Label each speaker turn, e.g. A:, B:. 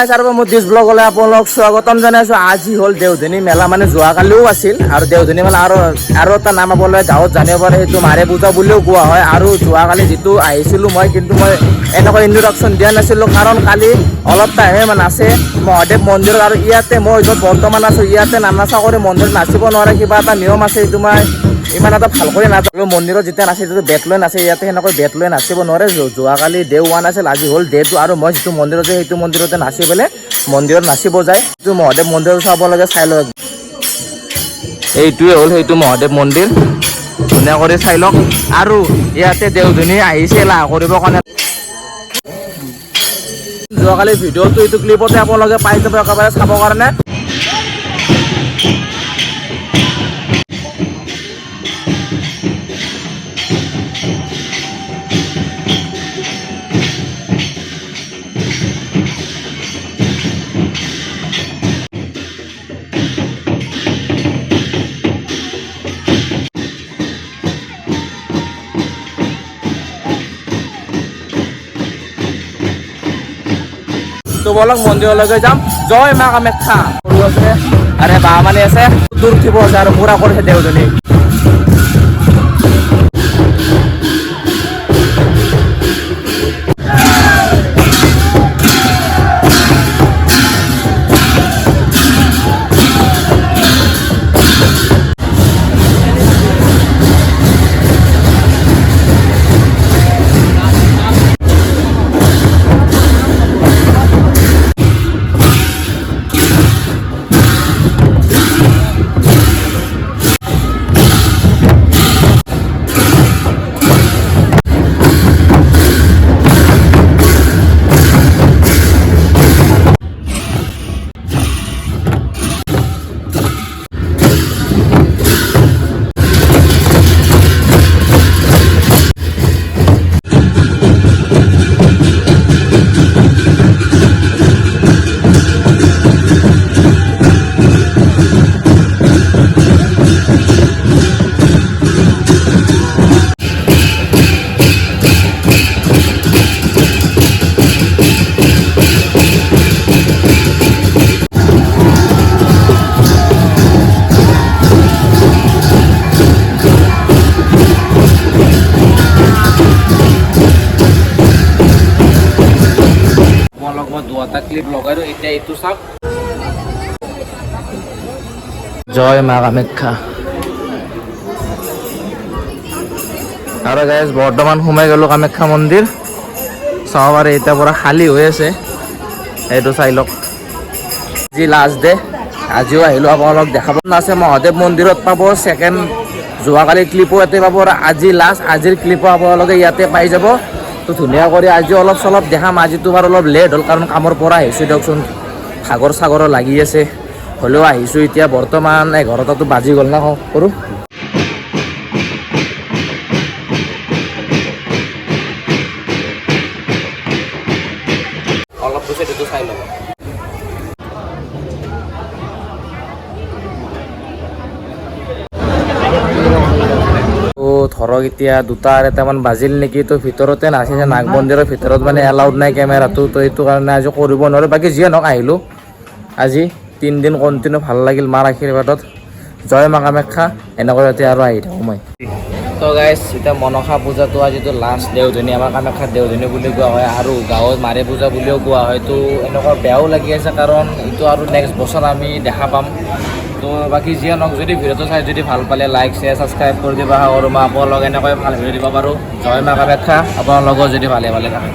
A: মোৰ দিছ ব্লগলৈ আপোনালোক স্বাগতম জনাইছোঁ। আজি হ'ল দেওধনী মেলা, মানে যোৱাকালিও আছিল আৰু দেওধনী মেলা আৰু এটা নাম আপোনালোকে গাঁৱত জানিব পাৰে, সেইটো মাৰে পূজা বুলিও কোৱা হয়। আৰু যোৱাকালি যিটো আহিছিলোঁ মই, কিন্তু মই এনেকুৱা ইন্ট্ৰডাকশ্যন দিয়া নাছিলোঁ, কাৰণ কালি অলপ টাইমে নাচে মহাদেৱ মন্দিৰত, আৰু ইয়াতে মই য'ত বৰ্তমান আছোঁ ইয়াতে নামনাচা কৰি মন্দিৰত নাচিব নোৱাৰে, কিবা এটা নিয়ম আছে। সেইটো মই ইমান এটা ভালকৈ নাজানো। মন্দিৰত যেতিয়া নাচে সেইটো বেট লৈ নাচে, ইয়াতে সেনেকৈ বেট লৈ নাচিব নোৱাৰে। যোৱাকালি ডে 1 আছিল, আজি হ'ল ডে 2, আৰু মই যিটো মন্দিৰত যাই সেইটো মন্দিৰতে নাচি পেলাই মন্দিৰত নাচিব যায়। সেইটো মহাদেৱ মন্দিৰত চাব লাগে, চাই লওক। এইটোৱে হ'ল সেইটো মহাদেৱ মন্দিৰ, ধুনীয়া কৰি চাই লওক। আৰু ইয়াতে দেওধনী আহিছে লাহ কৰিবৰ কাৰণে। যোৱাকালি ভিডিঅ'টো এইটো ক্লিপতে আপোনালোকে পাই যাব একেবাৰে চাবৰ কাৰণে। তো বলক মন্দিৰলৈকে যাম। জয় মা কামাখ্যা সৰু আছে, আৰে বা মানে আছে, দূৰ উঠিব আছে আৰু পুৰা কৰিছে দেওধনী। ক্লিপ লগাই দিওঁ এতিয়া, এইটো চাওক। জয় মা কামাখ্যা। আৰু গাইজ বৰ্তমান সোমাই গ'লো কামাখ্যা মন্দিৰ, চাব পাৰে এতিয়া পৰা খালী হৈ আছে, এইটো চাই লওক। আজি লাষ্ট ডে, আজিও আহিলোঁ আপোনালোক দেখাব আছে। মহাদেৱ মন্দিৰত পাব ছেকেণ্ড, যোৱাকালি ক্লিপো ইয়াতে পাব, আৰু আজি লাষ্ট, আজিৰ ক্লিপো আপোনালোকে ইয়াতে পাই যাব। তো ধুনীয়া কৰি আজি অলপ চলপ দেখাম। আজি তোমাৰ অলপ লেট হ'ল, কাৰণ কামৰ পৰা আহিছোঁ দিয়কচোন, সাগৰ চাগৰো লাগি আছে, হ'লেও আহিছোঁ এতিয়া। বৰ্তমান 11টাতো বাজি গ'ল না কৰোঁ। অলপ পিছত এইটো চাই ল'ব। ধৰক এতিয়া 2-2:30 বাজিল নেকি, তো ভিতৰতে নাচিছে। নাগ মন্দিৰৰ ভিতৰত মানে এলাউড নাই কেমেৰাটো, তো এইটো কাৰণে আজি কৰিব নোৱাৰোঁ। বাকী যিয়ে নহওক আহিলোঁ, আজি 3 দিন কণ্টিনিউ ভাল লাগিল মাৰ আশীৰ্বাদত। জয় মা কামাখ্যা, এনেকৈ যাতে আৰু আহি থাকোঁ মই। তো গাইজ এতিয়া মনসা পূজাটো আজিতো লাষ্ট দেওধনী, আমাৰ কামাখ্যাত দেওধনী বুলি কোৱা হয়, আৰু গাঁৱত মাৰে পূজা বুলিও কোৱা হয়। তো এনেকুৱা বেয়াও লাগি আছে, কাৰণ এইটো আৰু নেক্সট বছৰ আমি দেখা পাম। তো বাকী যিয়ে নহওক, যদি ভিডিঅ'টো চাই যদি ভাল পালে লাইক শ্বেয়াৰ ছাবস্ক্ৰাইব কৰি দিব। আশা কৰোঁ মই আপোনালোক এনেকৈ ভাল ভিডিঅ' দিব পাৰোঁ। জয় মা কামাখ্যা, আপোনালোকৰ যদি ভালে থাকে।